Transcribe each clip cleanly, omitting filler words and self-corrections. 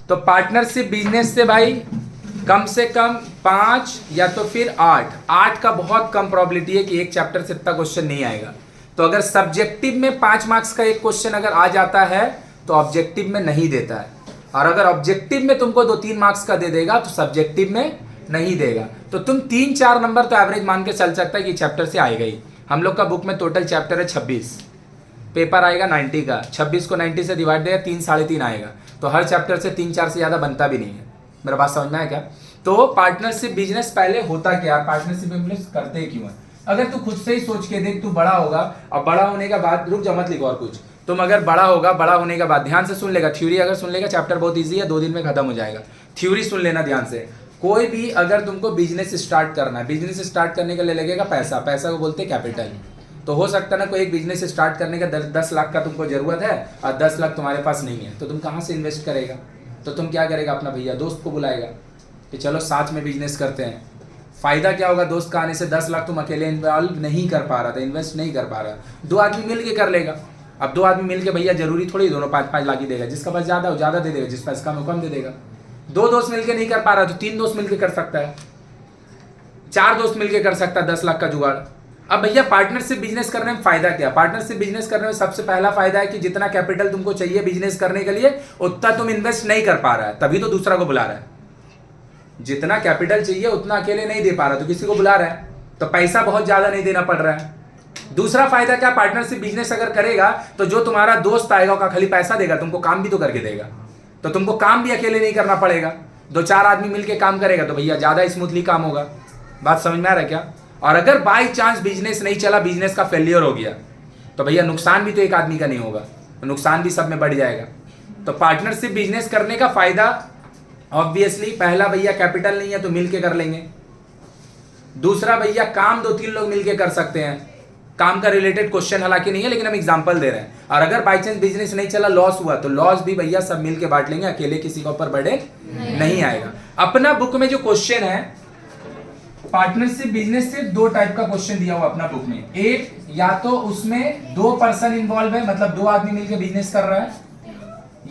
तो partnership business से भाई कम से कम 5 या तो फिर 8 का बहुत कम प्रोबेबिलिटी है कि एक चैप्टर से इतना क्वेश्चन नहीं आएगा। तो अगर सब्जेक्टिव में 5 मार्क्स का एक क्वेश्चन अगर आ जाता है तो ऑब्जेक्टिव में नहीं देता है, और अगर ऑब्जेक्टिव में तुमको 2-3 मार्क्स का दे देगा तो सब्जेक्टिव में नहीं देगा। तो तुम 3-4 नंबर तो एवरेज मान के चल सकता है कि चैप्टर से आएगा ही। हम लोग का बुक में टोटल चैप्टर है 26, पेपर आएगा 90 का, 26 को 90 से डिवाइड देगा 3-3.5 आएगा। तो हर चैप्टर से 3-4 से ज़्यादा बनता भी नहीं है। मेरा बात समझ में आया क्या? तो पार्टनरशिप बिजनेस पहले होता क्या, पार्टनरशिप बिजनेस करते क्यों है? अगर तू खुद से ही सोच के देख, तू बड़ा होगा और बड़ा होने के बाद, रुक जा मत लिखो और कुछ, तुम अगर बड़ा होगा, बड़ा होने के बाद ध्यान से सुन लेगा, थ्योरी अगर सुन लेगा, चैप्टर बहुत इजी है, 2 दिन में खत्म हो जाएगा। थ्योरी सुन लेना ध्यान से। कोई भी अगर तुमको बिजनेस स्टार्ट करना है, बिजनेस स्टार्ट करने के लिए लगेगा पैसा, पैसा को बोलते हैं कैपिटल। तो हो सकता है ना कोई एक बिजनेस स्टार्ट करने का 10 लाख का तुमको जरूरत है और 10 लाख तुम्हारे पास नहीं है, तो तुम कहाँ से इन्वेस्ट करेगा? तो तुम क्या करेगा, अपना भैया दोस्त को बुलाएगा कि चलो साथ में बिजनेस करते हैं। फायदा क्या होगा, दोस्त का आने से 10 लाख तुम अकेले इन्वॉल्व नहीं कर पा रहा था, इन्वेस्ट नहीं कर पा रहा, 2 आदमी मिल के कर लेगा। अब 2 आदमी मिल के भैया जरूरी थोड़ी दोनों 5-5 लाख ही देगा, जिसका पास ज्यादा हो ज्यादा दे देगा, जिस पास कम हो कम दे देगा। 2 दोस्त मिलके नहीं कर पा रहा तो 3 दोस्त मिलके कर सकता है, 4 दोस्त मिलके कर सकता है 10 लाख का जुगाड़। अब भैया पार्टनरशिप बिजनेस करने में फायदा क्या? पार्टनरशिप बिजनेस करने में सबसे पहला फायदा है कि जितना कैपिटल तुमको चाहिए बिजनेस करने के लिए उतना तुम इन्वेस्ट नहीं कर पा रहा है, तभी तो दूसरा को बुला रहा है। जितना कैपिटल चाहिए उतना अकेले नहीं दे पा रहा तो किसी को बुला रहा है, तो पैसा बहुत ज्यादा नहीं देना पड़ रहा है। दूसरा फायदा क्या, पार्टनरशिप बिजनेस अगर करेगा तो जो तुम्हारा दोस्त आएगा वो खाली पैसा देगा, तुमको काम भी तो करके देगा, तो तुमको काम भी अकेले नहीं करना पड़ेगा। 2-4 आदमी मिलके काम करेगा तो भैया ज्यादा स्मूथली काम होगा। बात समझ में आ रहा है क्या? और अगर बाई चांस बिजनेस नहीं चला, बिजनेस का फेलियर हो गया, तो भैया नुकसान भी तो एक आदमी का नहीं होगा, तो नुकसान भी सब में बढ़ जाएगा। तो पार्टनरशिप बिजनेस करने का फायदा ऑब्वियसली, पहला भैया कैपिटल नहीं है तो मिलके कर लेंगे। दूसरा भैया काम 2-3 लोग मिलके कर सकते हैं, काम का रिलेटेड क्वेश्चन हालांकि नहीं है लेकिन हम एग्जांपल दे रहे हैं। और अगर बाई चांस बिजनेस नहीं चला, लॉस हुआ, तो लॉस भी भैया सब मिलके बांट लेंगे, अकेले किसी के ऊपर बड़े नहीं आएगा। अपना बुक में जो क्वेश्चन है पार्टनरशिप बिजनेस से 2 टाइप का क्वेश्चन दिया हुआ अपना बुक में। एक, या तो उसमें 2 पर्सन इन्वॉल्व है, मतलब 2 आदमी मिलकर बिजनेस कर रहा है,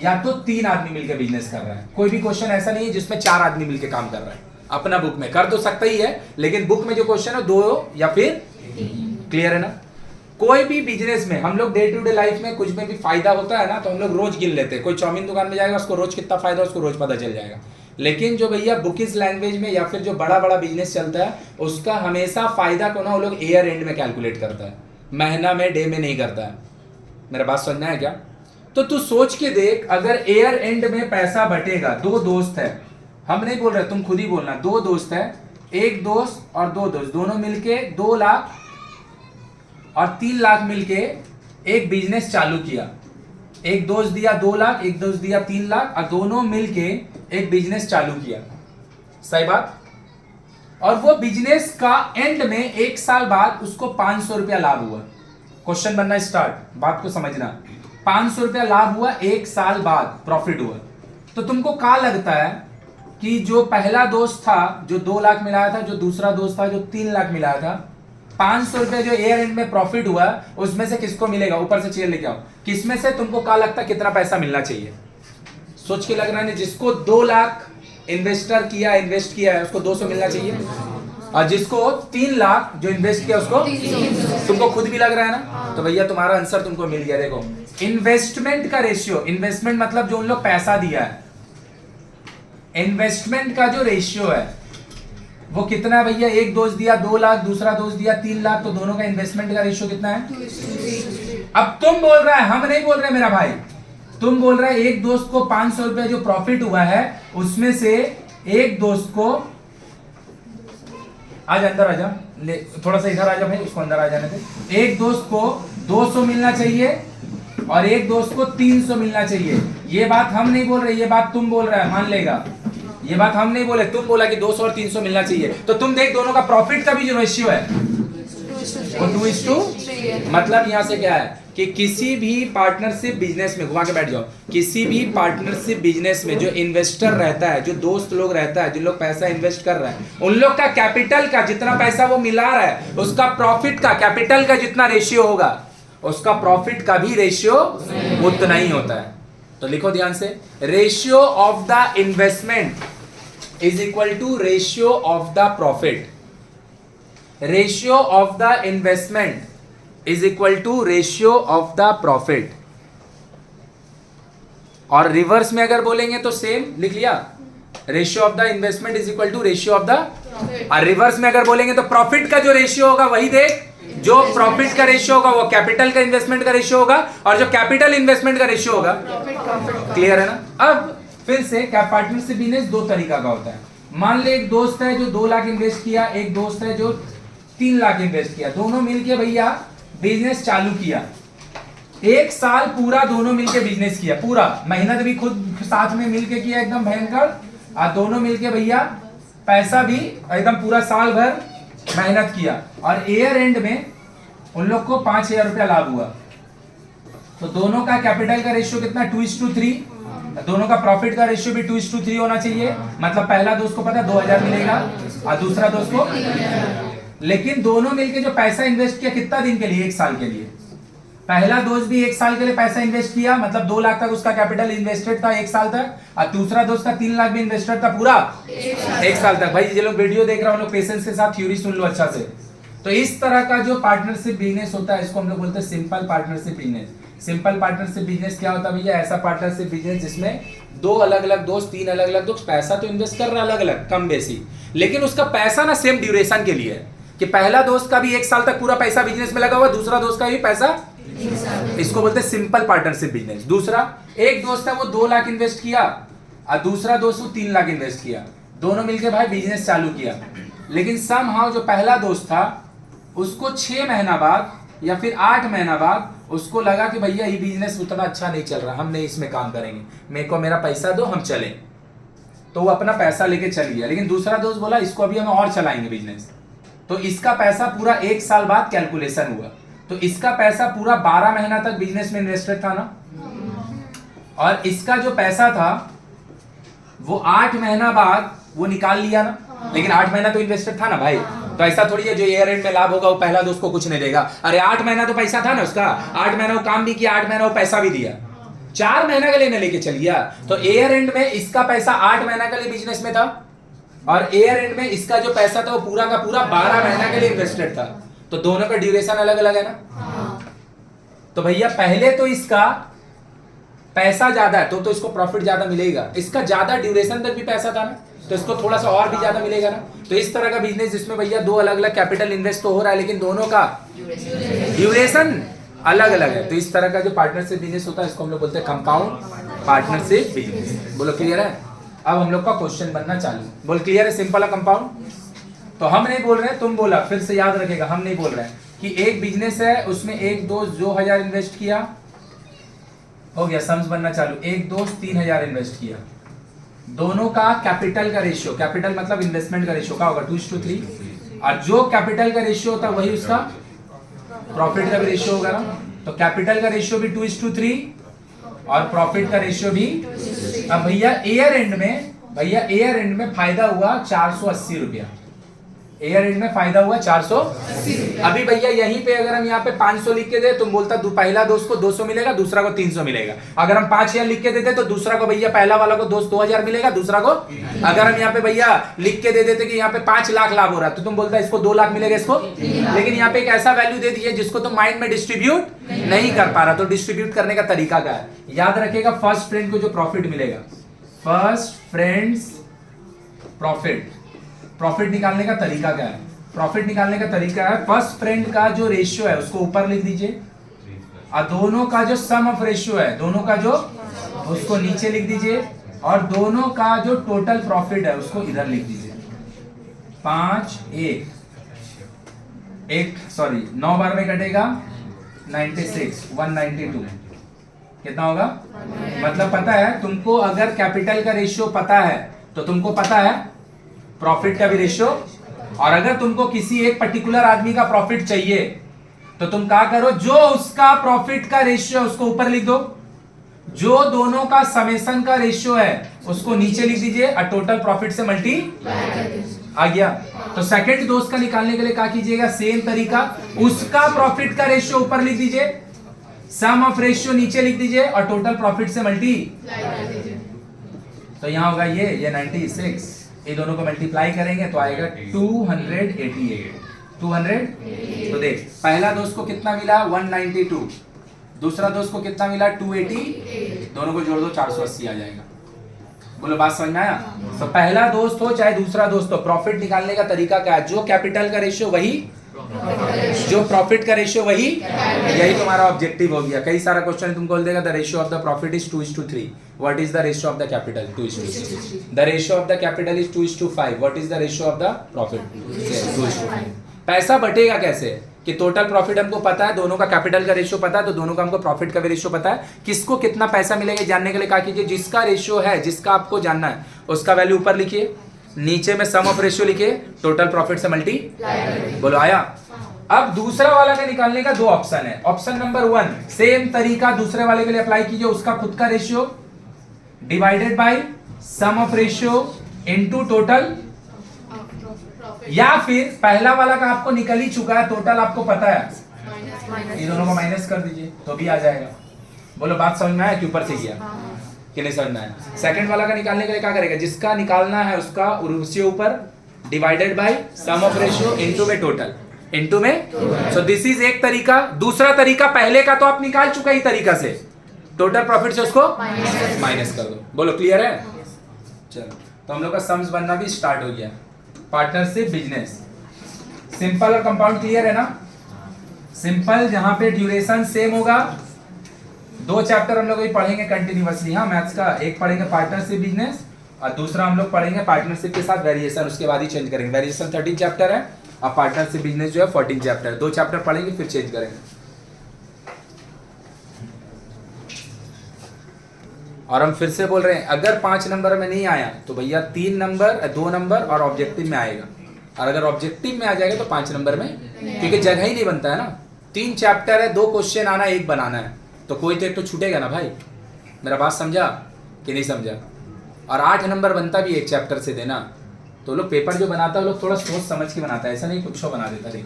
या तो 3 आदमी मिलकर बिजनेस कर रहा है। कोई भी क्वेश्चन ऐसा नहीं है जिसमें 4 आदमी मिलकर काम कर रहा है। अपना बुक में कर तो सकता ही है, लेकिन बुक में जो क्वेश्चन है 2 या फिर, क्लियर है ना? कोई भी बिजनेस में हम लोग डे टू डे लाइफ में कुछ में भी फायदा होता है ना, तो हम लोग रोज गिन लेते हैं। कोई चाउमीन दुकान में जाएगा, उसको रोज कितना फायदा, उसको रोज पता चल जाएगा। लेकिन जो भैया बुकिस लैंग्वेज में या फिर जो बड़ा बड़ा बिजनेस चलता है, उसका हमेशा फायदा को ना वो लोग ईयर एंड में कैलकुलेट करता है, महीना में, डे में नहीं करता है। मेरा बात समझना है क्या? तो तू सोच के देख, अगर ईयर एंड में पैसा बटेगा, 2 दोस्त है, हम नहीं बोल रहे, तुम खुद ही बोलना, 2 दोस्त है, एक दोस्त और 2 दोस्त, दोनों मिलके 2 लाख और 3 लाख मिलके एक बिजनेस चालू किया। एक दोस्त दिया 2 लाख, एक दोस्त दिया 3 लाख, और दोनों मिलके एक बिजनेस चालू किया। सही बात? और वो बिजनेस का एंड में 1 साल बाद उसको 500 रुपया लाभ हुआ। क्वेश्चन बनना स्टार्ट, बात को समझना। 500 रुपया लाभ हुआ, 1 साल बाद प्रॉफिट हुआ। तो तुमको क्या लगता है कि जो पहला दोस्त था जो 2 लाख मिलाया था, जो दूसरा दोस्त था जो 3 लाख मिलाया था, 500 रुपए जो ईयर एंड में प्रॉफिट हुआ उसमें से किसको मिलेगा? ऊपर से चेयर लेके आओ, किसमें से तुमको क्या लगता है कितना पैसा मिलना चाहिए? सोच के लग रहा है, जिसको 2 लाख इन्वेस्ट किया है उसको 200 मिलना चाहिए, और जिसको 3 लाख जो इन्वेस्ट किया उसको, तुमको खुद भी लग रहा है ना? तो भैया तुम्हारा आंसर तुमको मिल गया। देखो इन्वेस्टमेंट का रेशियो, इन्वेस्टमेंट मतलब जो उन लोग पैसा दिया है, इन्वेस्टमेंट का जो रेशियो है वो कितना है भैया? एक दोस्त दिया 2 लाख, दूसरा दोस्त दिया 3 लाख, तो दोनों का इन्वेस्टमेंट का रेशियो कितना है? 2:3। अब तुम बोल रहा है, हम नहीं बोल रहे मेरा भाई, तुम बोल रहा है एक दोस्त को 500 रुपए जो प्रॉफिट हुआ है उसमें से एक दोस्त को, आज अंदर आ जा, थोड़ा सा इधर आ जा भाई, उसको अंदर आ जाने दे। एक दोस्त को 200 मिलना चाहिए और एक दोस्त को 300 मिलना चाहिए। ये बात हम नहीं बोल रहे, ये बात तुम बोल रहा है, मान लेगा। ये बात हम नहीं बोले, तुम बोला कि 200 और 300 मिलना चाहिए। तो तुम देख दोनों का प्रॉफिट का भी जो रेशियो है वो 2:3। मतलब यहां से क्या है कि किसी भी पार्टनरशिप बिजनेस में, घुमा के बैठ जाओ, किसी भी पार्टनरशिप बिजनेस में जो इन्वेस्टर रहता है, जो दोस्त लोग रहता है, जिन लोग पैसा इन्वेस्ट कर रहे हैं, उन लोग का कैपिटल का जितना पैसा वो मिला रहा है उसका प्रॉफिट का, कैपिटल का जितना रेशियो होगा उसका प्रॉफिट का भी रेशियो उतना ही होता है। तो लिखो ध्यान से, ratio of the investment is equal to ratio of the profit. Ratio of the investment is equal to ratio of the profit. और रिवर्स में अगर बोलेंगे तो सेम लिख लिया, ratio of the investment is equal to ratio of the, और reverse में अगर बोलेंगे तो प्रॉफिट का जो रेशियो होगा वही देख, जो प्रॉफिट का रेशियो होगा वो कैपिटल का इन्वेस्टमेंट का रेशियो होगा, और जो कैपिटल इन्वेस्टमेंट का रेशियो होगा। क्लियर है ना। अब फिर से क्या पार्टनरशिप बिजनेस दो तरीका का होता है। मान ले एक दोस्त है जो 2 लाख इन्वेस्ट किया, एक दोस्त है जो 3 लाख इन्वेस्ट किया, दोनों मिलके भैया बिजनेस चालू किया। 1 साल पूरा दोनों मिलके बिजनेस किया, पूरा मेहनत भी खुद साथ में मिलके किया एकदम भयंकर, और दोनों मिलके भैया पैसा भी एकदम पूरा साल भर मेहनत किया, और ईयर एंड में उन लोग को 5,000 रुपया लाभ हुआ। तो दोनों का कैपिटल का रेशियो कितना, 2:3। दोनों का प्रॉफिट का रेशियो भी 2:3 होना चाहिए। मतलब पहला दोस्त को पता 2,000 मिलेगा और दूसरा दोस्त को, लेकिन दोनों मिलके जो पैसा इन्वेस्ट किया कितना दिन के लिए, 1 साल के लिए। पहला दोस्त भी 1 साल के लिए पैसा इन्वेस्ट किया, मतलब 2 लाख तक उसका कैपिटल इन्वेस्टेड था 1 साल तक, और दूसरा दोस्त का 3 लाख भी इन्वेस्टेड था पूरा 1 साल तक। भाई जो लोग वीडियो देख रहे हो, लोग पेशेंस के साथ थ्योरी सुन लो अच्छा से। तो इस तरह का जो पार्टनरशिप बिजनेस होता है इसको हम लोग बोलते हैं simple partnership business. Simple partnership business क्या होता है भैया, ऐसा पार्टनरशिप बिजनेस जिसमें 2 अलग अलग दोस्त, 3 अलग अलग दोस्त पैसा तो इन्वेस्ट कर रहे हैं अलग अलग कम बेसी, लेकिन उसका पैसा ना सेम ड्यूरेशन के लिए है, कि पहला दोस्त का भी 1 साल तक पूरा पैसा बिजनेस में लगा हुआ, दूसरा दोस्त का भी पैसा, इसको बोलते हैं सिंपल पार्टनरशिप बिजनेस। दूसरा, एक दोस्त है वो 2 लाख इन्वेस्ट किया और दूसरा दोस्त वो 3 लाख इन्वेस्ट किया, दोनों मिलके भाई बिजनेस चालू किया, लेकिन समहाउ जो पहला दोस्त था उसको 6 महीना बाद या फिर 8 महीना बाद उसको लगा कि भैया ये बिजनेस उतना अच्छा नहीं चल रहा, हम नहीं इसमें काम करेंगे, मेरे को मेरा पैसा दो, हम चले। तो वो अपना पैसा लेके चल गया, लेकिन दूसरा दोस्त बोला इसको अभी हम और चलाएंगे बिजनेस। तो इसका पैसा पूरा 1 साल बाद कैलकुलेशन हुआ, तो इसका पैसा पूरा 12 महीना तक बिजनेस में इन्वेस्टेड था ना, और इसका जो पैसा था वो 8 महीना बाद वो निकाल लिया ना, लेकिन 8 महीना तो इन्वेस्टेड था ना भाई। तो ऐसा थोड़ी है जो ईयर एंड में लाभ होगा वो पहला दोस्त को कुछ नहीं देगा। अरे 8 महीना तो पैसा था ना उसका, 8 महीना वो काम भी किया, 8 महीना वो पैसा भी दिया, 4 महीना के लिए लेके चल गया। तो ईयर एंड में इसका पैसा 8 महीना के लिए बिजनेस में था, और ईयर एंड में इसका जो पैसा था वो पूरा का पूरा 12 महीना के लिए इन्वेस्टेड था। तो दोनों का ड्यूरेशन अलग अलग है ना। तो भैया पहले तो इसका पैसा ज्यादा है तो इसको प्रॉफिट ज्यादा मिलेगा, इसका ज्यादा ड्यूरेशन तक भी पैसा था ना, तो इसको थोड़ा सा और भी ज्यादा मिलेगा ना। तो इस तरह का बिजनेस जिसमें भैया 2 अलग अलग कैपिटल इन्वेस्ट तो हो रहा है, लेकिन दोनों का ड्यूरेशन अलग अलग है। तो इस तरह का जो पार्टनरशिप बिजनेस होता है इसको हम लोग बोलते हैं कंपाउंड पार्टनरशिप बिजनेस। बोलो क्लियर है। अब हम लोग का क्वेश्चन बनना चालू, बोल क्लियर है, सिंपल है कंपाउंड। तो हम नहीं बोल रहे हैं, तुम बोला, फिर से याद रखेगा, हम नहीं बोल रहे हैं कि एक बिजनेस है उसमें एक दोस्त 2,000 इन्वेस्ट किया, हो गया सम्स बनना चालू, एक दोस्त 3,000 इन्वेस्ट किया, दोनों का कैपिटल का रेशियो, कैपिटल मतलब इन्वेस्टमेंट का रेशियो क्या होगा 2:3, और जो कैपिटल का रेशियो होता है वही उसका प्रॉफिट का भी रेशियो होगा ना। तो कैपिटल का रेशियो भी 2:3 और प्रॉफिट का रेशियो भी। अब भैया ईयर एंड में फायदा हुआ 480 रुपया, ईयर एंड में फायदा हुआ 480। अभी भैया यहीं पे अगर हम यहाँ पे 500 लिख के दे, तुम बोलता पहला दोस्त को 200 मिलेगा, दूसरा को 300 मिलेगा। अगर हम 5,000 लिख के देते तो दूसरा को भैया पहला वाला को दोस्त 2,000 मिलेगा, दूसरा को। अगर हम यहाँ पे भैया लिख के दे देते कि यहाँ पे 5 लाख लाभ हो रहा है, तो तुम बोलता इसको 2 लाख मिलेगा इसको। लेकिन यहाँ पे एक ऐसा वैल्यू दे दिए जिसको तुम माइंड में डिस्ट्रीब्यूट नहीं कर पा रहा, तो डिस्ट्रीब्यूट करने का तरीका क्या है, याद रखेगा। फर्स्ट फ्रेंड को जो प्रॉफिट मिलेगा, फर्स्ट फ्रेंड्स प्रॉफिट निकालने का तरीका क्या है, प्रॉफिट निकालने का तरीका है फर्स्ट फ्रेंड का जो रेशियो है उसको ऊपर लिख दीजिए, और दोनों का जो सम ऑफ रेशियो है, दोनों का जो, उसको नीचे लिख दीजिए, और दोनों का जो टोटल प्रॉफिट है उसको इधर लिख दीजिए। 5 9 बार में कटेगा 96, 192 कितना होगा। मतलब पता है तुमको, अगर कैपिटल का रेशियो पता है तो तुमको पता है प्रॉफिट का भी रेशियो, और अगर तुमको किसी एक पर्टिकुलर आदमी का प्रॉफिट चाहिए तो तुम क्या करो, जो उसका प्रॉफिट का रेशियो है उसको ऊपर लिख दो, जो दोनों का समेशन का रेशियो है उसको नीचे लिख दीजिए, और टोटल प्रॉफिट से मल्टी आ गया। तो सेकंड दोस्त का निकालने के लिए क्या कीजिएगा, सेम तरीका, उसका प्रॉफिट का रेशियो ऊपर लिख दीजिए, सम ऑफ रेशियो नीचे लिख दीजिए और टोटल प्रॉफिट से मल्टी, तो यहां होगा ये 96, ये दोनों को मल्टीप्लाई करेंगे तो आएगा 288। 200, तो देख पहला दोस्त को कितना मिला 192, दूसरा दोस्त को कितना मिला 280, दोनों को जोड़ दो 480 आ जाएगा। बोलो बात समझ में आया? तो पहला दोस्त हो चाहे दूसरा दोस्त हो, प्रॉफिट निकालने का तरीका क्या है? जो कैपिटल का रेशियो वही, जो प्रॉफिट का रेशियो वही, यही तुम्हारा ऑब्जेक्टिव हो गया। कई सारा क्वेश्चन तुमको बोल देगा the ratio of the profit is 2:3, what is the ratio of the capital? 2:3। The ratio of the capital is 2:5, what is the ratio of the profit? 2:5। पैसा बटेगा कैसे? कि टोटल प्रॉफिट हमको पता है, दोनों का कैपिटल का रेशियो पता है, तो दोनों का हमको प्रॉफिट का भी रेशियो पता है। किसको कितना पैसा मिलेगा जानने के लिए क्या कीजिए, जिसका रेशियो है, जिसका आपको जानना है उसका वैल्यू ऊपर लिखिए, नीचे में सम ऑफ रेशियो लिखिए, टोटल प्रॉफिट से मल्टी। बोलो आया? अब दूसरा वाला का निकालने का दो ऑप्शन है। ऑप्शन नंबर 1 सेम तरीका दूसरे वाले के लिए अप्लाई कीजिए, उसका खुद का ratio divided by sum of ratio into total, या फिर पहला वाला का आपको निकल ही चुका है, टोटल आपको पता है, ये दोनों को माइनस कर दीजिए तो भी आ जाएगा। बोलो बात समझ में आया कि ऊपर से किया कि नहीं समझ में आया? सेकंड वाला का निकालने के लिए क्या करेगा, जिसका निकालना है उसका उसके ऊपर divided by sum of ratio into में टोटल, इनटू में। सो दिस इज एक तरीका। दूसरा तरीका पहले का तो आप निकाल चुका ही तरीका से, टोटल प्रॉफिट से उसको माइनस कर दो। बोलो क्लियर है? चलो तो हम लोग का सम्स बनना भी स्टार्ट हो गया। पार्टनरशिप बिजनेस, सिंपल और कंपाउंड क्लियर है ना? सिंपल जहां पे ड्यूरेशन सेम होगा, दो चैप्टर हम लोग अभी पढ़ेंगे कंटिन्यूअसली। हाँ मैथ्स का एक पढ़ेंगे पार्टनरशिप बिजनेस और दूसरा हम लोग पढ़ेंगे पार्टनरशिप के साथ वेरिएशन, उसके बाद ही चेंज करेंगे। वेरिएशन 13 चैप्टर है और पार्टनरशिप बिजनेस जो है 14 चैप्टर है। दो चैप्टर पढ़ेंगे फिर चेंज करेंगे। और हम फिर से बोल रहे हैं, अगर 5 नंबर में नहीं आया तो भैया 3 नंबर 2 नंबर और ऑब्जेक्टिव में आएगा, और अगर ऑब्जेक्टिव में आ जाएगा तो 5 नंबर में, क्योंकि जगह ही नहीं बनता है ना। 3 चैप्टर है, 2 क्वेश्चन आना, 1 बनाना है, तो कोई तो एक तो छूटेगा ना भाई। मेरा बात समझा कि नहीं समझा? और 8 नंबर बनता भी एक चैप्टर से देना, तो लोग पेपर जो बनाता है लोग थोड़ा सोच समझ के बनाता है, ऐसा नहीं कुछ बना देता नहीं।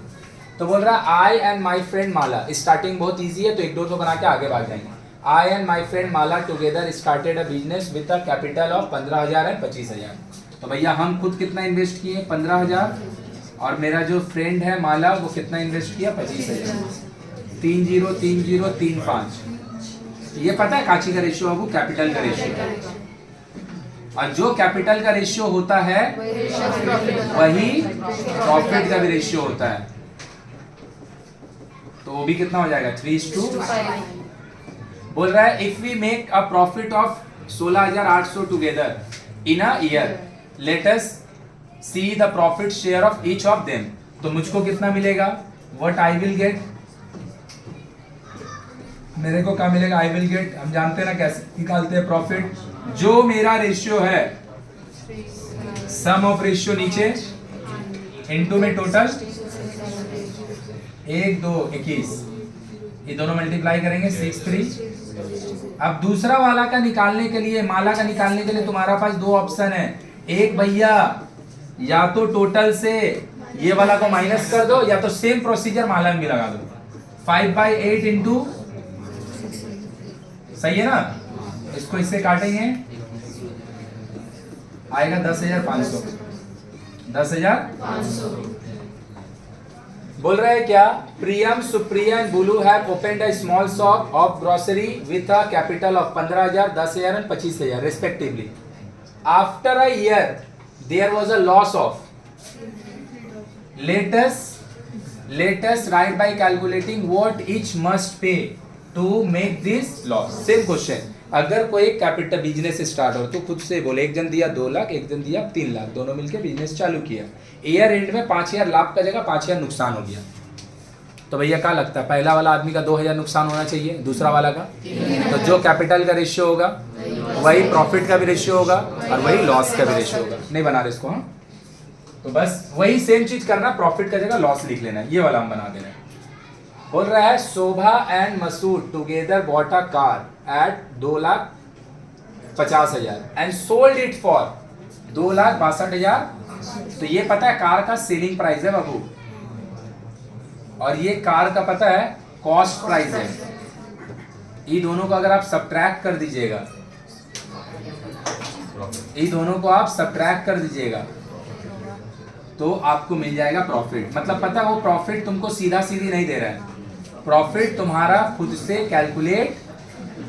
तो बोल रहा I and my friend Mala, starting बहुत ईजी है तो 1-2 तो बना के आगे भाग जाएंगे। I and my friend Mala together started a business with a capital of 15,000 and 25,000। तो भैया हम खुद कितना इन्वेस्ट किए 15,000, और मेरा जो फ्रेंड है माला वो कितना इन्वेस्ट किया 25,000। 303035। ये पता है काची का रेशियो है? वो कैपिटल का रेशियो, और जो कैपिटल का रेशियो होता है वही प्रॉफिट का भी रेशियो होता है। तो वो भी कितना हो जाएगा 3:5। बोल रहा है if we make a profit of 16,800 together in a year, let us see the profit share of each of them. तो मुझको कितना मिलेगा, व्हाट आई विल गेट, मेरे को क्या मिलेगा, आई विल गेट। हम जानते हैं ना कैसे निकालते हैं प्रॉफिट, जो मेरा रेशियो है सम ऑफ रेशियो नीचे इनटू में टोटल 1 2 21, ये दोनों मल्टीप्लाई करेंगे 6-3। अब दूसरा वाला का निकालने के लिए, माला का निकालने के लिए तुम्हारा पास 2 ऑप्शन है। एक भैया या तो टोटल से ये वाला को माइनस कर दो, या तो सेम प्रोसीजर माला में भी लगा दो। 5/8 इंटू, सही है ना? इसको इससे काटेंगे आएगा 10,500। 10,500। बोल रहे हैं क्या, Priyam Supriya and Bulu have opened a small shop of grocery with a capital of 15,000, 10,000 and 25,000 respectively. After a year there was a loss of, let us write by calculating what each must pay to make this loss। Same question, अगर कोई capital business start हो तो खुद से बोले, एक जन दिया 2 लाख, एक जन दिया 3 लाख, दोनों मिलकर बिजनेस चालू किया। ईयर एंड में 5,000 लाभ का जगह 5,000 नुकसान हो गया। तो भैया क्या लगता है, पहला वाला आदमी का 2,000 नुकसान होना चाहिए, दूसरा वाला का? तो जो कैपिटल का रेशियो होगा वही प्रॉफिट का भी रेशियो होगा और वही लॉस का भी रेशियो होगा। नहीं बना रहे इसको? हाँ, तो बस वही सेम चीज करना, प्रॉफिट का जगह लॉस लिख लेना है। ये वाला हम बना देना है। बोल रहा है Shobha and Masood together bought a car at 2,50,000 and sold it for 2,62,000। तो ये पता है कार का सेलिंग प्राइस है बाबू, और ये कार का पता है कॉस्ट प्राइस है। ये दोनों को अगर आप सब्ट्रैक्ट कर दीजिएगा, ये दोनों को आप सब्ट्रैक्ट कर दीजिएगा तो आपको मिल जाएगा प्रॉफिट। मतलब पता है वो प्रॉफिट तुमको सीधा सीधी नहीं दे रहा है, प्रॉफिट तुम्हारा खुद से कैलकुलेट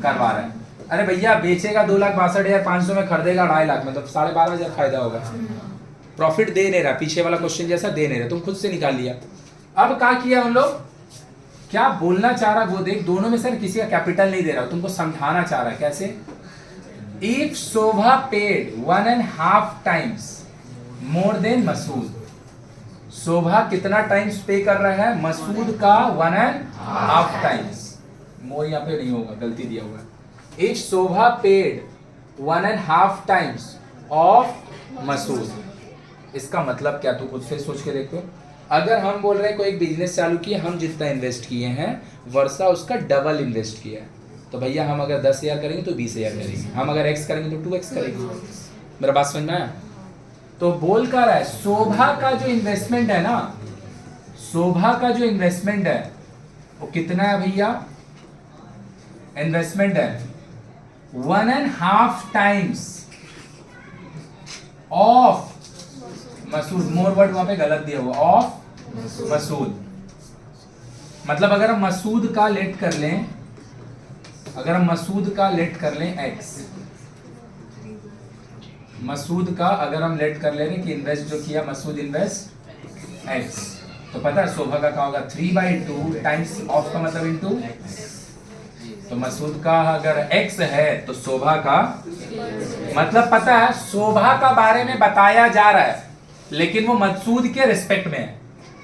करवा रहा है। अरे भैया बेचेगा 2,62,500 में, खरीदेगा 2.5 लाख में, तो 12,500 फायदा होगा। प्रॉफिट दे नहीं रहा, पीछे वाला क्वेश्चन जैसा दे नहीं रहा, तुम खुद से निकाल लिया। अब क्या किया हम लोग, क्या बोलना चाह रहा वो देख, दोनों में से किसी का कैपिटल नहीं दे रहा, तुमको समझाना चाह रहा है कैसे। If Shobha paid 1.5 times more than Masood, Shobha कितना टाइम्स पे कर रहा है, मसूद का 1.5 टाइम्स, मोर यहाँ पे नहीं होगा, गलती दिया हुआ है। If Shobha paid 1.5 times of Masood, इसका मतलब क्या, तू खुद से सोच के देखो। अगर हम बोल रहे हैं कोई एक बिजनेस चालू किया, हम जितना इन्वेस्ट किए हैं वर्षा उसका डबल इन्वेस्ट किया है, तो भैया हम अगर 10,000 करेंगे तो 20,000 करेंगे, हम अगर x करेंगे तो 2x करेंगे। मेरा बात समझ में आया। तो बोल कर रहा है शोभा का जो इन्वेस्टमेंट है ना, शोभा का जो इन्वेस्टमेंट है वो कितना है भैया, इन्वेस्टमेंट है 1.5 times of Masood, more word वहां पे गलत दिया हुआ, ऑफ मसूद। मतलब अगर हम मसूद का लेट कर लें, अगर हम मसूद का लेट कर लें x, मसूद का अगर हम लेट कर लें कि इन्वेस्ट जो किया मसूद इन्वेस्ट x, तो पता है शोभा का क्या होगा, 3/2 टाइम्स ऑफ का मतलब इनटू, तो मसूद का अगर x है तो शोभा का, मतलब पता है शोभा का बारे में बताया जा रहा है लेकिन वो मसूद के रिस्पेक्ट में है,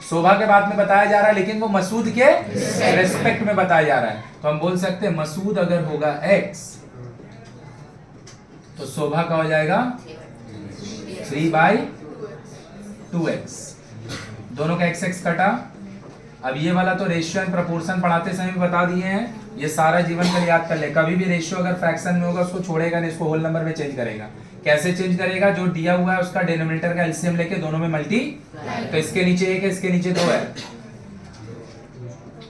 शोभा के बाद में बताया जा रहा है लेकिन वो मसूद के रिस्पेक्ट में बताया जा रहा है। तो हम बोल सकते हैं मसूद अगर होगा x तो शोभा का हो जाएगा 3/2x, दोनों का x कटा। अब ये वाला तो रेशियो एंड प्रोपोर्शन पढ़ाते समय भी बता दिए हैं, ये सारा जीवन कर याद कर ले। कभी भी रेशियो अगर फ्रैक्शन में होगा उसको छोड़ेगा नहीं, इसको होल नंबर में चेंज करेगा। कैसे चेंज करेगा, जो दिया हुआ है उसका डिनोमिनेटर का एलसीएम लेके दोनों में मल्टी, तो इसके नीचे 1 है इसके नीचे 2 है।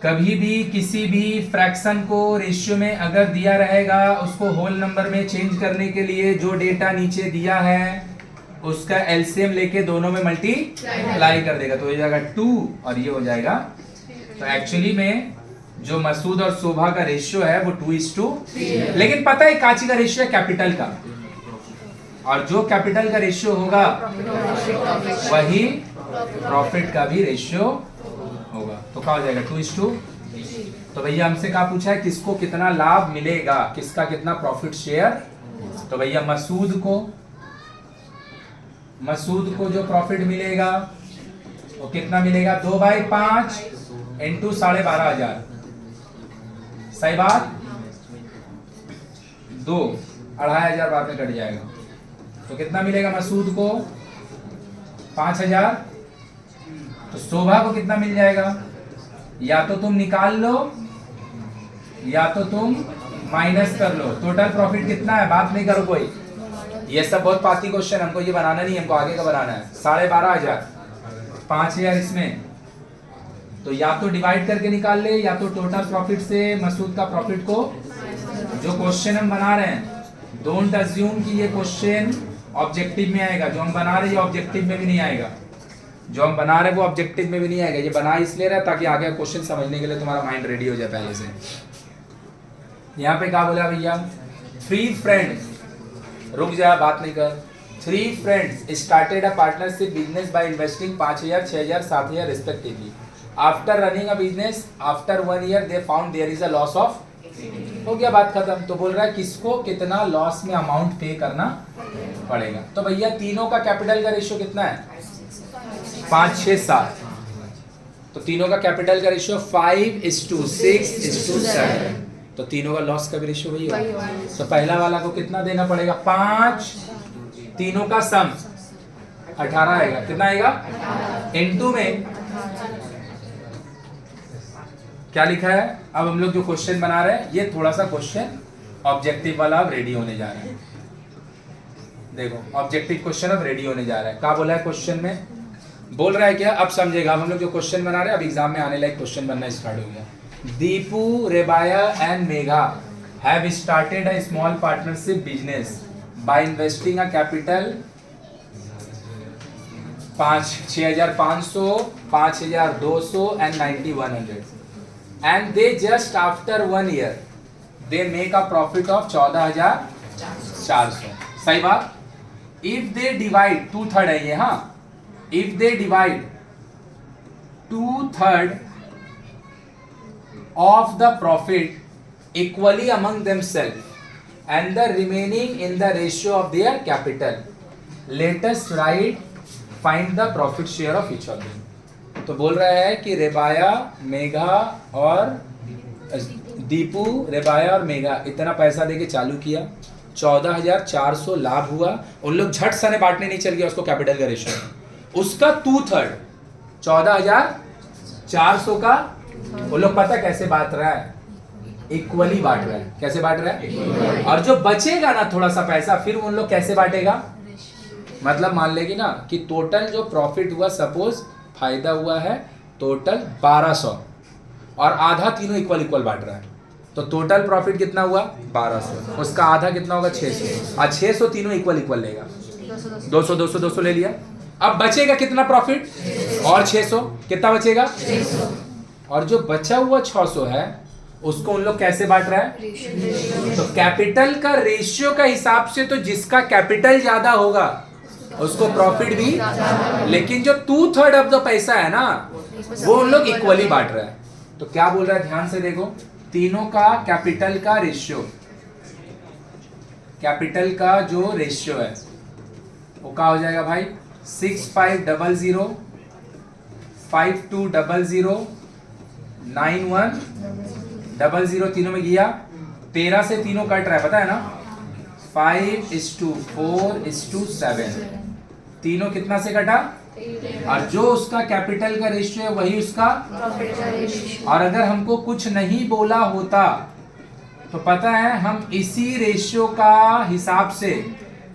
कभी भी किसी भी फ्रैक्शन को रेशियो में अगर दिया रहेगा उसको होल नंबर में चेंज करने के लिए जो डेटा नीचे दिया है उसका एलसीएम लेके दोनों में मल्टीप्लाई कर देगा, तो हो जाएगा 2 और ये हो जाएगा। तो एक्चुअली में जो मसूद और शोभा का रेशियो है वो 2:3, लेकिन पता है काची का रेशियो है कैपिटल का, और जो कैपिटल का रेशियो होगा वही प्रॉफिट का भी रेशियो होगा। तो क्या हो जाएगा 2:2। तो भैया हमसे क्या पूछा है, किसको कितना लाभ मिलेगा, किसका कितना प्रॉफिट शेयर। तो भैया मसूद को जो प्रॉफिट मिलेगा वो कितना मिलेगा, 2/5 इंटू 12,500, सही बात, 2,500 बाद में कट जाएगा, तो कितना मिलेगा मसूद को 5,000। तो शोभा को कितना मिल जाएगा, या तो तुम निकाल लो या तो तुम माइनस कर लो। टोटल प्रॉफिट कितना है, बात नहीं करो कोई, ये सब बहुत पाती क्वेश्चन, हमको ये बनाना नहीं, हमको आगे का बनाना है। 12,500, 5,000 इसमें, तो या तो डिवाइड करके निकाल ले या तो टोटल प्रॉफिट से मसूद का प्रॉफिट को, जो क्वेश्चन हम बना रहे हैं डोंट अज्यूम कि ये क्वेश्चन ऑब्जेक्टिव में आएगा, जो हम बना रहे हैं ऑब्जेक्टिव में भी नहीं आएगा, जो हम बना रहे हैं वो ऑब्जेक्टिव में भी नहीं आएगा। ये बना इसलिए रहा ताकि आगे क्वेश्चन समझने के लिए तुम्हारा माइंड रेडी हो जाए पहले से। यहाँ पे क्या बोला भैया, 3 फ्रेंड्स, रुक जा बात नहीं कर, 3 friends started a partnership business by investing 5,000, 6,000, 7,000 respectively. After running a business after 1 year they found there is a loss of, हो गया बात खत्म। तो बोल रहा है किसको कितना लॉस में अमाउंट पे करना पड़ेगा। तो भैया तीनों का कैपिटल का रेशियो कितना है, 5, 6, 7, तो तीनों का कैपिटल का रेशियो 5:6:7, तो तीनों का लॉस का भी रेशियो वही होगा। तो पहला वाला को कितना देना पड़ेगा, 5, तीनों का सम 18 आएगा, कितना आएगा इनटू में क्या लिखा है। अब हम लोग जो क्वेश्चन बना रहे हैं ये थोड़ा सा क्वेश्चन ऑब्जेक्टिव वाला अब रेडी होने जा रहा है। देखो ऑब्जेक्टिव क्वेश्चन अब रेडी होने जा रहा है। क्या बोला है क्वेश्चन में, बोल रहा है क्या, अब समझेगा। हम लोग जो क्वेश्चन बना रहे हैं अब एग्जाम में आने लायक क्वेश्चन बनना स्टार्ट हो गया। Deepu, Rebaya and Megha have started a small partnership business by investing a capital 6,500, 5,200 and 9,100 and they just after 1 year they make a profit of 14,400. सही बात. If they divide 2/3 है ये, हाँ, if they divide 2/3 of the profit equally among themselves and the remaining in the ratio of their capital, let us write find the profit share of each of them. तो बोल रहा है कि रेबाया, मेघा और दीपू, रेबाया और मेघा इतना पैसा देके चालू किया, 14,400 लाभ हुआ, उन लोग झट सने बांटने नहीं चल गया उसको कैपिटल का रेशियो, उसका 2/3 14,400 का वो लोग पता कैसे बांट रहा है, इक्वली बांट रहा है. कैसे बांट रहा है? और जो बचेगा ना थोड़ा सा पैसा फिर उन लोग कैसे बांटेगा, मतलब मान लेगी ना कि टोटल जो प्रॉफिट हुआ, सपोज फायदा हुआ है टोटल 1200 और आधा तीनों इक्वल बांट रहा है, तो टोटल प्रॉफिट कितना हुआ 1200, उसका आधा कितना होगा 600 और 600 तीनों इक्वल लेगा, 200 200 200 ले लिया. अब बचेगा कितना प्रॉफिट और 600, कितना बचेगा 600, और जो बचा हुआ 600 है उसको उन लोग कैसे बांट रहा है, तो कैपिटल का रेशियो का हिसाब से तो जिसका कैपिटल ज्यादा होगा उसको प्रॉफिट भी, लेकिन जो 2/3 ऑफ द पैसा है ना वो उन लोग इक्वली बांट रहा है. तो क्या बोल रहा है, ध्यान से देखो, तीनों का कैपिटल का रेशियो, कैपिटल का जो रेशियो है वो क्या हो जाएगा भाई, 6500, 5200, 9100, तीनों में गया 13 से तीनों कट रहा है, पता है ना, 5:4:7, तीनों कितना से कटा, और जो उसका कैपिटल का रेशियो है वही उसका प्रॉफिट का रेशियो. और अगर हमको कुछ नहीं बोला होता तो पता है हम इसी रेशियो का हिसाब से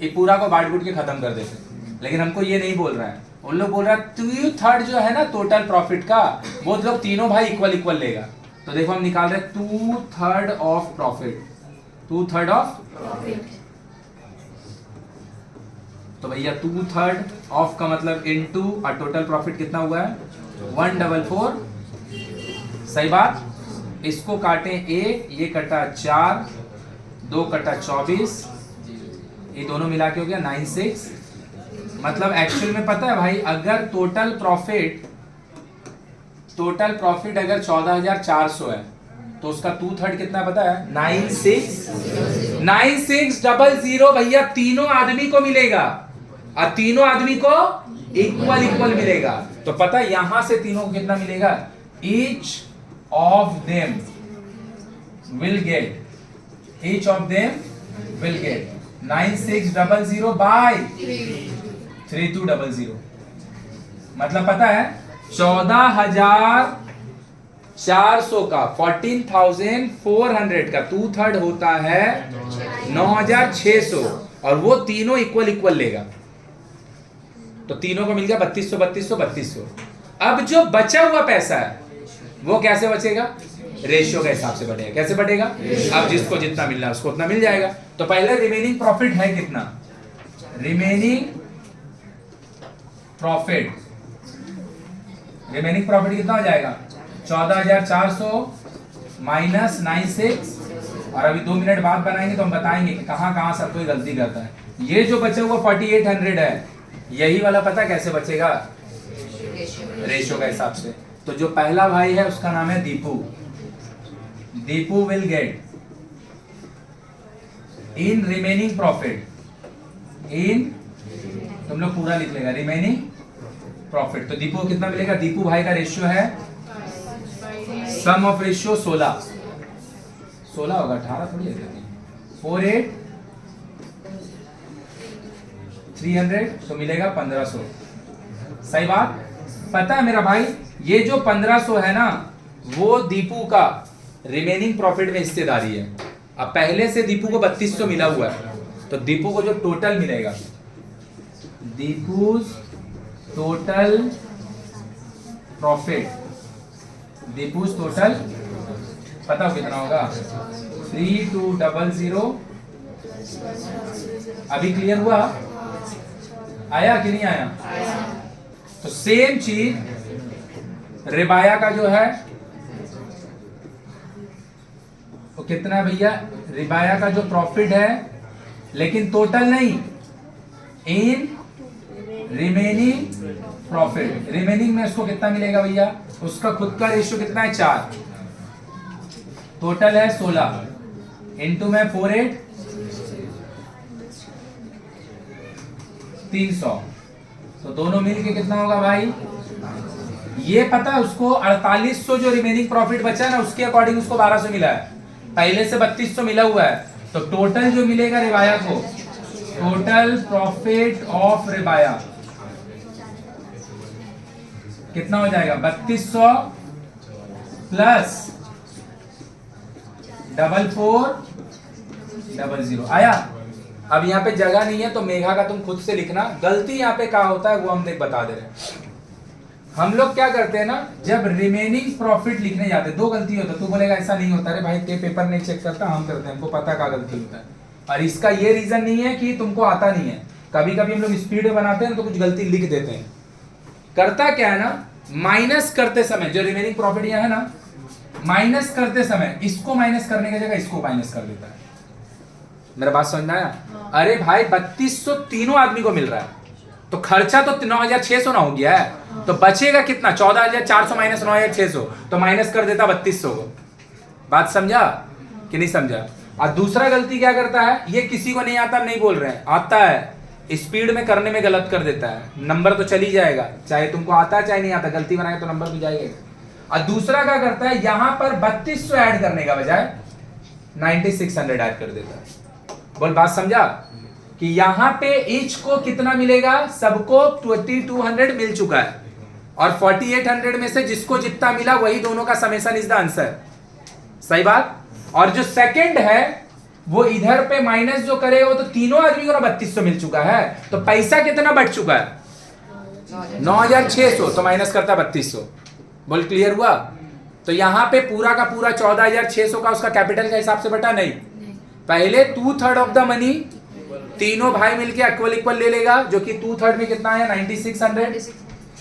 ये पूरा को बांट के खत्म कर देते, लेकिन हमको ये नहीं बोल रहा है, उन लोग बोल रहा है 2/3 जो है ना टोटल प्रॉफिट का वो लोग तीनों भाई इक्वल लेगा. तो देखो हम निकाल रहे 2/3 ऑफ प्रॉफिट, 2/3 ऑफ प्रॉफिट, तो भैया 2/3 ऑफ का मतलब इनटू और टोटल प्रॉफिट कितना हुआ है 144. सही बात. इसको काटे 1, ये कटा 4, 2 कटा 24, ये दोनों मिला के हो गया 96. मतलब एक्चुअल में पता है भाई, अगर टोटल प्रॉफिट अगर 14,400 है तो उसका 2/3 कितना पता है 9600 भैया तीनों आदमी को मिलेगा और तीनों आदमी को इक्वल मिलेगा. तो पता है यहां से तीनों को कितना मिलेगा, each of them will get 9600 by 3200. मतलब पता है 14,400 का 14,400 का 2/3 होता है 9,600 और वो तीनों इक्वल लेगा, तो तीनों को मिल गया 3200. अब जो बचा हुआ पैसा है वो कैसे बचेगा, रेशियो के हिसाब से बढ़ेगा. कैसे बढ़ेगा, अब जिसको जितना मिलना है उसको उतना मिल जाएगा. तो पहले रिमेनिंग प्रॉफिट है कितना, रिमेनिंग प्रॉफिट कितना हो जाएगा 14,400 माइनस 96, और अभी 2 मिनट बाद बनाएंगे तो हम बताएंगे कि कहां सब कोई गलती करता है. ये जो बचा हुआ 4800 है यही वाला पता कैसे बचेगा, रेशियो के हिसाब से. तो जो पहला भाई है उसका नाम है Deepu will get in remaining profit, इन तुम लोग पूरा लिख लेगा रिमेनिंग प्रॉफिट. तो दीपू को कितना मिलेगा, दीपू भाई का रेशियो है सम ऑफ रेशियो 16 होगा, 18 थोड़ी है, 48,300 तो मिलेगा 1500. सही बात. पता है मेरा भाई, ये जो 1500 है ना वो दीपू का रिमेनिंग प्रॉफिट में हिस्सेदारी है. अब पहले से दीपू को 3200 मिला हुआ है, तो दीपू को जो टोटल मिलेगा, Deepu total profit, Deepu total पता हो कितना होगा 3200। अभी क्लियर हुआ? आया कि नहीं आया? तो सेम चीज रिबाया का जो है वो कितना है भैया? रिबाया का जो प्रॉफिट है, लेकिन टोटल नहीं, इन रिमेनिंग प्रॉफिट। रिमेनिंग में उसको कितना मिलेगा भैया? उसका खुद का रेशियो कितना है? 4। टोटल है 16 इंटू में 48 300। तो दोनों मिलके कितना होगा भाई? ये पता है उसको 4800 जो रिमेनिंग प्रॉफिट बचा है ना, उसके अकॉर्डिंग उसको 1200 मिला है, पहले से 3200 मिला हुआ है। तो टोटल जो मिलेगा रिबाया को, टोटल प्रॉफिट ऑफ रिबाया कितना हो जाएगा? 3200 प्लस 4400। आया? अब यहाँ पे जगह नहीं है तो मेघा का तुम खुद से लिखना। गलती यहाँ पे क्या होता है वो हम देख बता दे रहे हैं। हम लोग क्या करते हैं ना, जब रिमेनिंग प्रॉफिट लिखने जाते हैं, दो गलती होता है। तू बोलेगा ऐसा नहीं होता, अरे भाई ते पेपर नहीं चेक करता, हम करते हैं, हमको पता क्या गलती होता है। और इसका ये रीजन नहीं है कि तुमको आता नहीं है, कभी कभी हम लोग स्पीड में बनाते हैं तो कुछ गलती लिख देते हैं। करता क्या है ना, माइनस करते समय जो रिमेनिंग प्रॉफिट यहाँ है ना, माइनस करते समय इसको माइनस करने की जगह इसको माइनस कर देता है। मेरा बात समझ में आया? अरे भाई 3200 तीनों आदमी को मिल रहा है, तो खर्चा तो 9600 ना हो गया है, तो बचेगा कितना? 14400 माइनस 9600, तो माइनस कर देता 3200 को। बात समझा कि नहीं समझा? और दूसरा गलती क्या करता है, ये किसी को नहीं आता, नहीं बोल रहे हैं, आता है, स्पीड में करने में गलत कर देता है, नंबर तो चली जाएगा, चाहे तुमको आता है चाहे नहीं आता, गलती बनाएगा तो नंबर भी जाएगा। और दूसरा क्या करता है, यहां पर 3200 ऐड करने का बजाय 9600 ऐड कर देता है। बोल बात समझा? कि यहां पे ईच को कितना मिलेगा? सबको 2200 मिल चुका है, और 4800 में से जिसको जितना मिला वही दोनों का समेशन इज द आंसर। सही बात? और जो सेकंड है वो इधर पे माइनस जो करेगा वो तो तीनों आदमी को 3200 मिल चुका है, तो पैसा कितना बढ़ चुका है? 9600, तो माइनस करता 3200। बोल क्लियर हुआ? तो यहां पे पूरा का पूरा 14600 का उसका कैपिटल के हिसाब से बटा नहीं, पहले 2/3 ऑफ द मनी तीनों भाई मिलके इक्वल इक्वल ले लेगा, जो कि 2/3 में कितना है? 9600।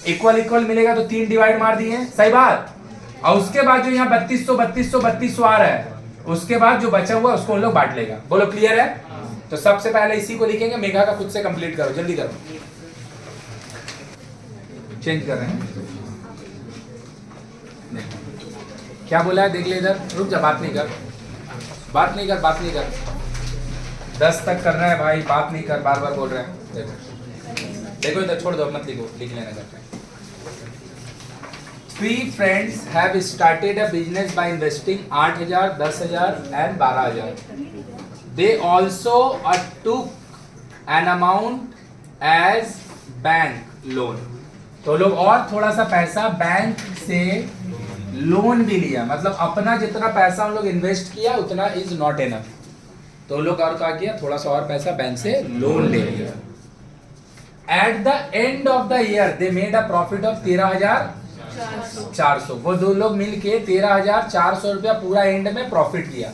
इक्वल इक्वल मिलेगा तो 3 डिवाइड मार दिए। सही बात? और उसके बाद जो यहाँ 3200 आ रहा है, उसके बाद जो बचा हुआ उसको लोग बांट लेगा। बोलो क्लियर है? तो सबसे पहले इसी को लिखेंगे, मेघा का खुद से कंप्लीट करो, जल्दी करो। चेंज कर रहे हैं, क्या बोला है देख ले इधर, रुक जा, बात नहीं कर, बात नहीं कर, बात नहीं कर, 10 तक कर रहा है भाई, बात नहीं कर, बार बार बोल रहे हैं। देखो इधर छोड़ दो, मत लिखो, लिख लेना करते हैं। 3 friends have started a business by investing 8000, 10000 and 12000. They also took an amount as bank loan. तो लोग और थोड़ा सा पैसा बैंक से लोन भी लिया, मतलब अपना जितना पैसा हम लोग इन्वेस्ट किया उतना इज नॉट एनफ, तो लोग और क्या किया, थोड़ा सा और पैसा बैंक से लोन ले लिया। At the end of the year they made a profit of 13400। वो दो लोग मिलके 13400 रुपया पूरा एंड में प्रॉफिट किया।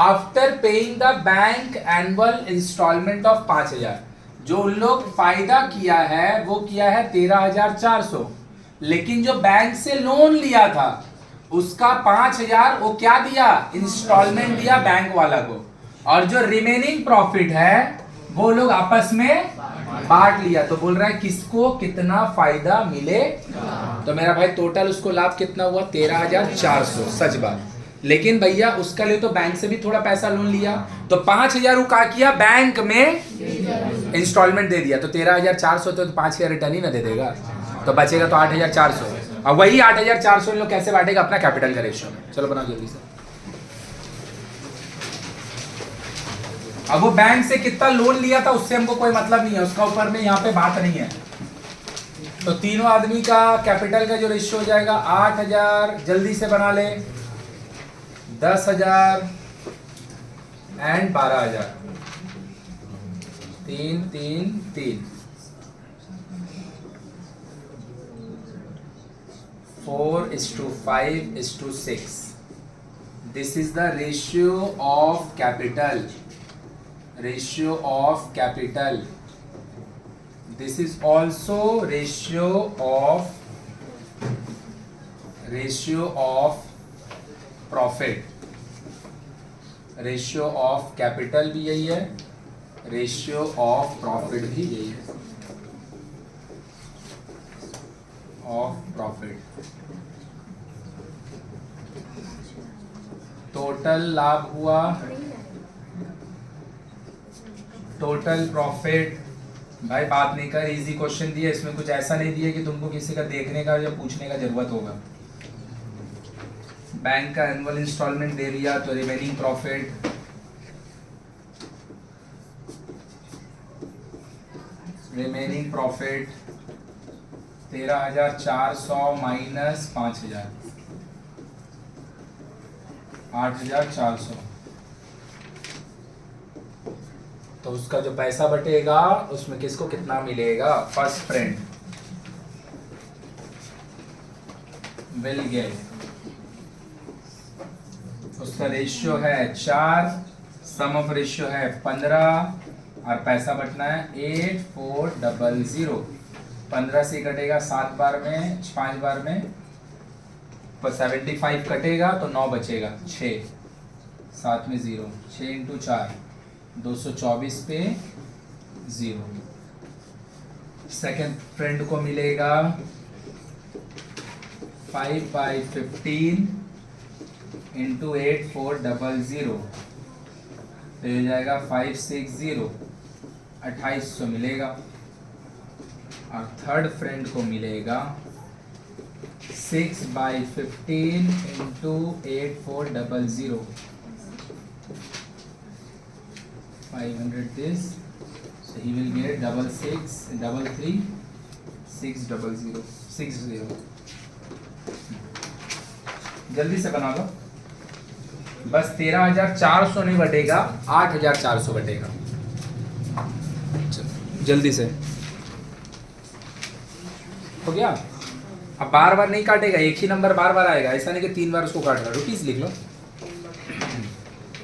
After paying the bank annual instalment of 5000, जो उन लोग फायदा किया है वो किया है 13400, लेकिन जो बैंक से लोन लिया था उसका 5000 वो क्या दिया? इंस्टॉलमेंट दिया बैंक वाला को, और जो रिमेनिंग प्रॉफिट है वो लोग आपस में बांट लिया। तो बोल रहा है किसको कितना फायदा मिले, तो मेरा भाई टोटल उसको लाभ कितना हुआ? 13400। सच बात, लेकिन भैया उसका लिए तो बैंक से भी थोड़ा पैसा लोन लिया, तो 5000 वो क्या किया? बैंक में इंस्टॉलमेंट दे दिया, तो 13400 तो 5000 रिटर्न ही ना दे देगा, तो बचेगा तो 8400। और वही 8400 लोग कैसे बांटेगा? अपना कैपिटल का रेशियो में। चलो बनाओ जल्दी से। अब वो बैंक से कितना लोन लिया था उससे हमको कोई मतलब नहीं है, उसका ऊपर में यहाँ पे बात नहीं है। तो तीनों आदमी का कैपिटल का जो रेशियो हो जाएगा 8000, जल्दी से बना ले, 10000 and 12000, 3 3 3, 4:5:6, this is the ratio of capital, ratio of capital. This is also ratio of profit. Ratio of capital भी यही है, रेशियो ऑफ प्रॉफिट भी यही है, ऑफ प्रॉफिट. टोटल लाभ हुआ, टोटल प्रॉफिट. भाई बात नहीं कर, इजी क्वेश्चन दिया, इसमें कुछ ऐसा नहीं दिया कि तुमको किसी का देखने का या पूछने का जरूरत होगा. बैंक का एनुअल इंस्टॉलमेंट दे दिया तो remaining profit, remaining profit 13,400 minus 5,000, 8,400. तो उसका जो पैसा बटेगा उसमें किसको कितना मिलेगा? फर्स्ट फ्रेंड विल गेट, उसका रेशियो है 4, सम ऑफ रेशियो है 15 और पैसा बटना है 8400. 15 से कटेगा 7 बार में, 5 बार में 75 कटेगा तो 9 बचेगा, 6 7 में 0, 6 इंटू 4 224 पे 0. सेकेंड फ्रेंड को मिलेगा 5/15 इंटू 8400 तो हो जाएगा 560, 2800 मिलेगा. और थर्ड फ्रेंड को मिलेगा 6/15 into 8400, 500 this, so he will get 633 600 60. जल्दी से बना लो, बस 13,400 नहीं बटेगा, 8,400 बटेगा. जल्दी से हो गया. अब बार बार नहीं काटेगा, एक ही नंबर बार बार आएगा, ऐसा नहीं कि 3 बार उसको काट रहा. रुपीस लिख लो.